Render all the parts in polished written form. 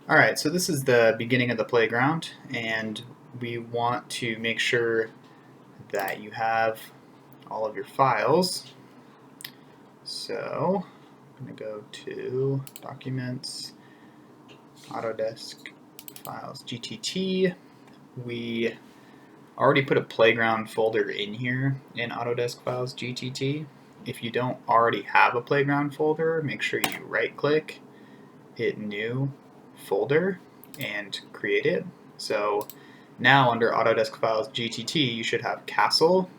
Alright, so this is the beginning of the playground, and we want to make sure that you have all of your files. So I'm going to go to Documents, Autodesk, Files, GTT. We already put a playground folder in here in Autodesk Files, GTT. If you don't already have a playground folder, make sure you right-click, hit New Folder, and create it. So now under Autodesk Files GTT, you should have Castle,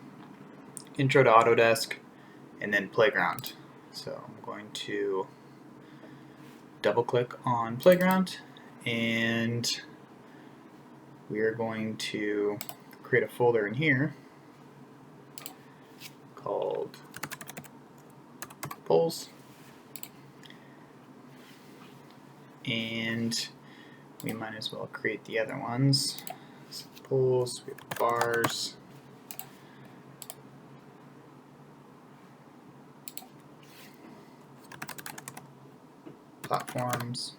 Intro to Autodesk, and then Playground. So I'm going to double click on Playground, and we are going to create a folder in here called Polls. And we might as well create the other ones. So polls, we have bars, platforms,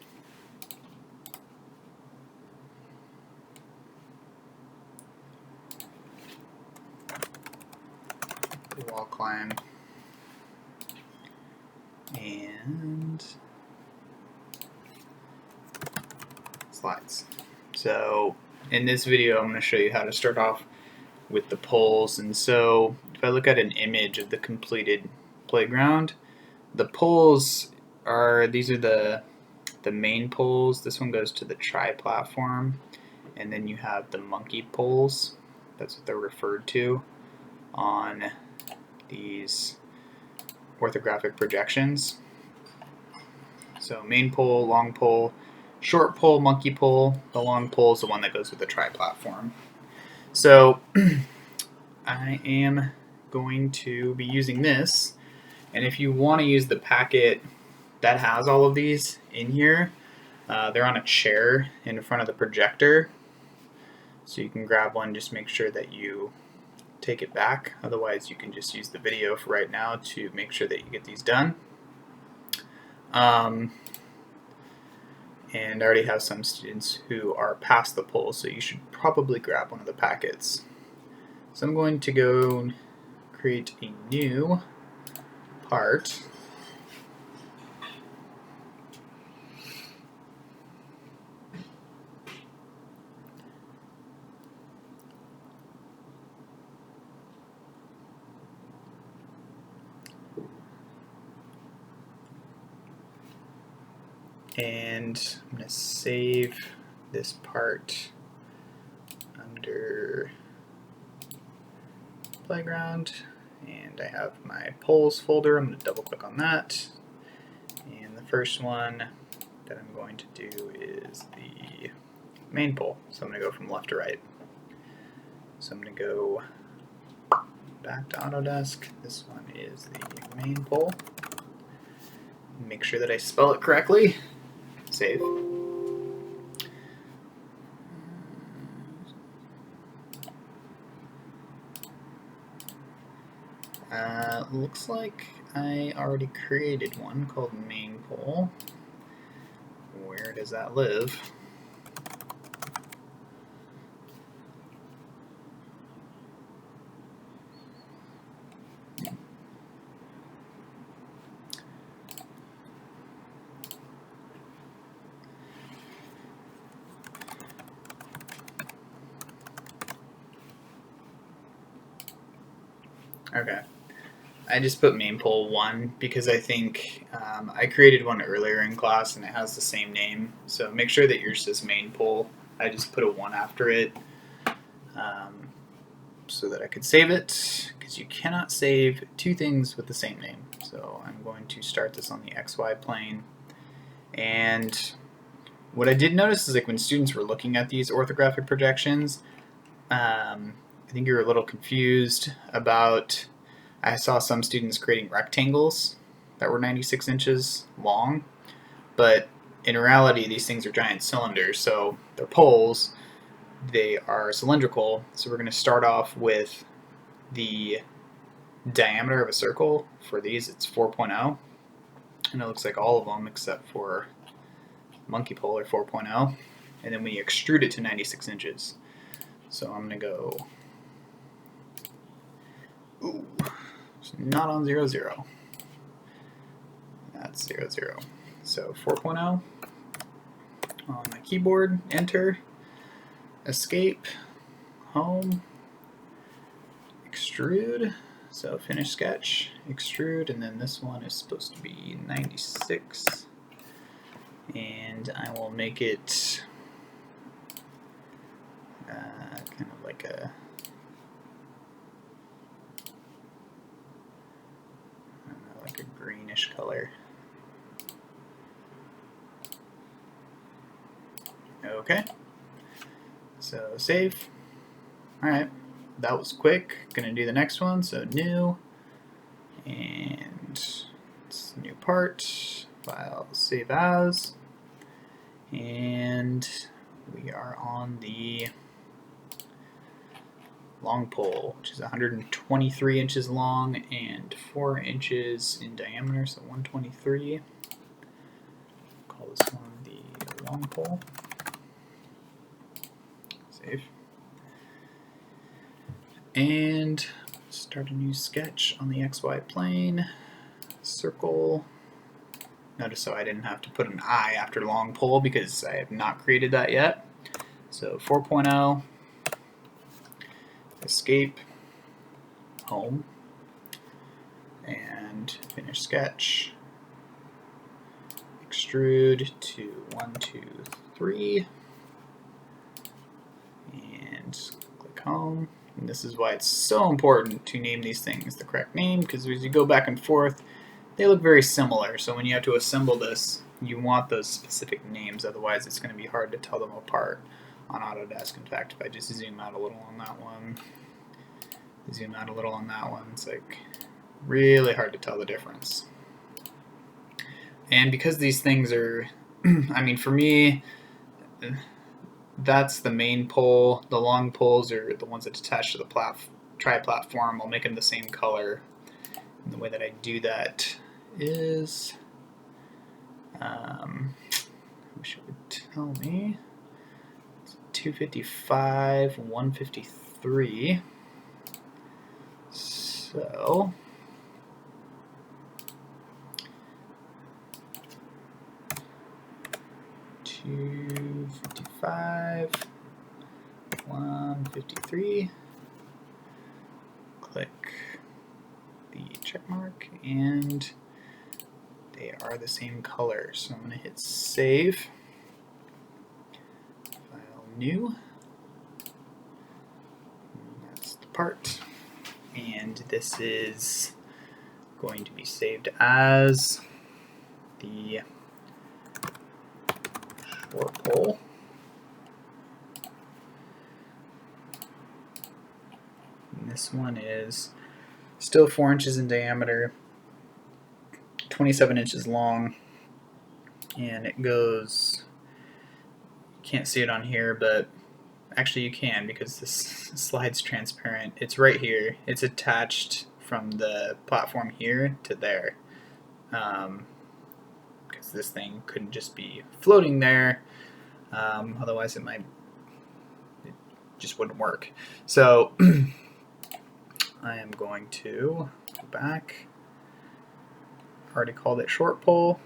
wall climb, and slides. So in this video, I'm going to show you how to start off with the poles. And so if I look at an image of the completed playground, the poles are, these are the main poles. This one goes to the tri-platform, and then you have the monkey poles. That's what they're referred to on these orthographic projections. So main pole, long pole, short pole, monkey pole. The long pole is the one that goes with the tri-platform. So I am going to be using this, and if you want to use the packet that has all of these in here, they're on a chair in front of the projector, so you can grab one. Just make sure that you take it back, otherwise you can just use the video for right now to make sure that you get these done. And I already have some students who are past the poll, so you should probably grab one of the packets. So I'm going to go create a new part. And I'm going to save this part under Playground, and I have my polls folder. I'm going to double click on that, and the first one that I'm going to do is the main poll. So I'm going to go from left to right. So I'm going to go back to Autodesk. This one is the main poll. Make sure that I spell it correctly. Save. Looks like I already created one called main poll. Where does that live? Okay. I just put main poll 1 because I think I created one earlier in class and it has the same name. So make sure that yours says main poll. I just put a 1 after it so that I could save it, because you cannot save two things with the same name. So I'm going to start this on the XY plane. And what I did notice is, like, when students were looking at these orthographic projections, I think you were a little confused about, I saw some students creating rectangles that were 96 inches long, but in reality these things are giant cylinders, so they're poles, they are cylindrical. So we're going to start off with the diameter of a circle. For these it's 4.0, and it looks like all of them except for monkey pole or 4.0, and then we extrude it to 96 inches. So I'm gonna go, ooh, it's not on 0, 0. That's 0, 0. So 4.0 on my keyboard, enter, escape, home, extrude. So finish sketch, extrude, and then this one is supposed to be 96. And I will make it kind of like a, I don't know, like a greenish color. Okay, so save. Alright, that was quick. Gonna do the next one, so new, and it's a new part, file, save as, and we are on the long pole, which is 123 inches long and 4 inches in diameter, so 123. Call this one the long pole. Save. And start a new sketch on the XY plane. Circle. Notice so I didn't have to put an I after long pole because I have not created that yet. So 4.0, escape, home, and finish sketch. Extrude to 1, 2, 3, and click home. And this is why it's so important to name these things the correct name, because as you go back and forth, they look very similar. So when you have to assemble this, you want those specific names, otherwise it's going to be hard to tell them apart on Autodesk. In fact, if I just zoom out a little on that one, zoom out a little on that one, it's like really hard to tell the difference. And because these things are, I mean, for me, that's the main pole. The long poles are the ones that attach to the tri-platform. I'll make them the same color. And the way that I do that is, I wish it would tell me, it's 255, 153. So, $255, 153. Click the check mark, and they are the same color. So I'm going to hit save. File new. And that's the part. And this is going to be saved as the short pole. And this one is still 4 inches in diameter, 27 inches long, and it goes, you can't see it on here, but actually you can because this slide's transparent. It's right here. It's attached from the platform here to there, because this thing couldn't just be floating there, otherwise it just wouldn't work. So I am going to go back. Already called it short pole.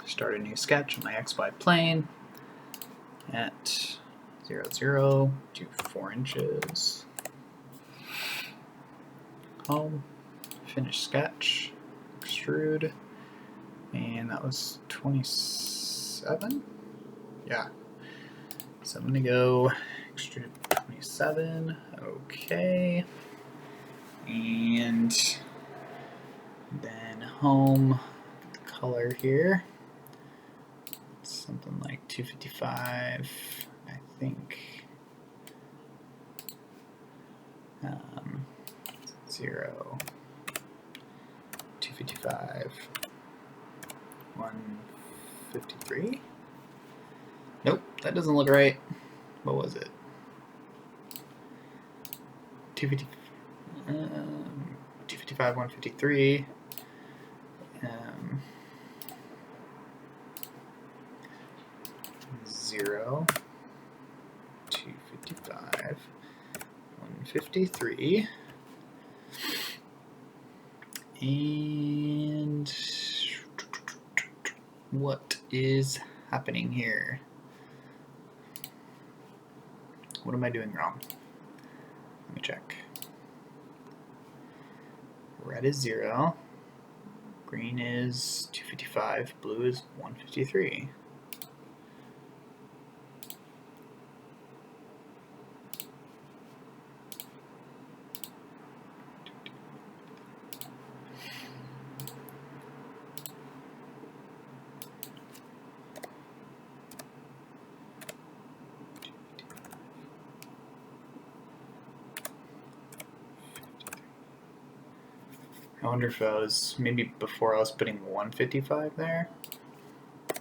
Start a new sketch on my XY plane at 0, 0 to 4 inches. Home, finish sketch, extrude, and that was 27. Yeah. So I'm gonna go extrude 27. Okay. And then home, the color here, it's something like 255, I think. 0, 255, 153. Nope, that doesn't look right. What was it? 255, 153. 0, 255, 153, and what is happening here? What am I doing wrong? Let me check. Red is 0, green is 255, blue is 153. I wonder if I was, maybe before I was putting 155 there. I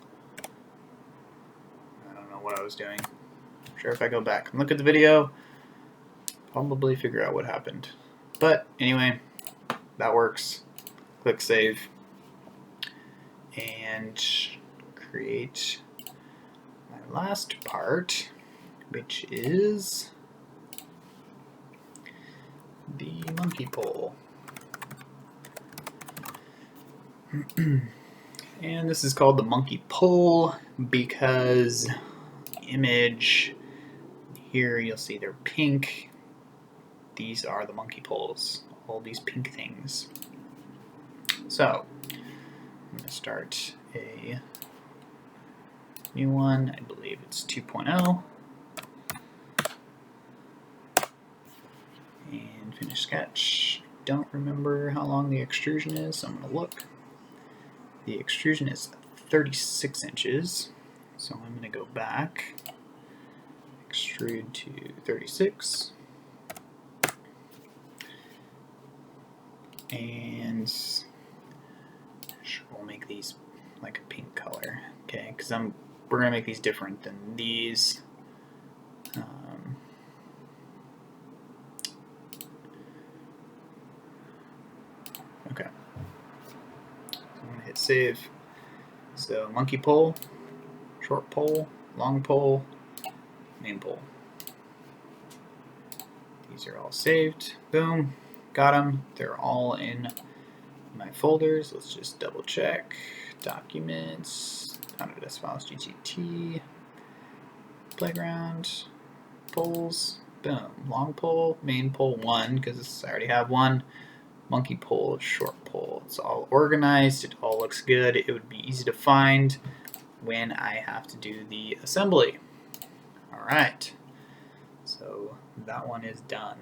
don't know what I was doing. I'm sure if I go back and look at the video, probably figure out what happened. But anyway, that works. Click save and create my last part, which is the monkey pole. And this is called the monkey pole because the image here, you'll see they're pink. These are the monkey poles, all these pink things. So I'm going to start a new one. I believe it's 2.0. And finish sketch. Don't remember how long the extrusion is, so I'm going to look. The extrusion is 36 inches, so I'm going to go back, extrude to 36, and we'll make these like a pink color, okay? Because we're going to make these different than these. Okay. I'm going to hit save. So monkey pole, short pole, long pole, main pole. These are all saved. Boom. Got them. They're all in my folders. Let's just double check. Documents, Autodesk Files, GTT, Playground, poles. Boom. Long pole, main pole 1, because I already have one. Monkey pole, short pole. It's all organized. It all looks good. It would be easy to find when I have to do the assembly. All right. So that one is done.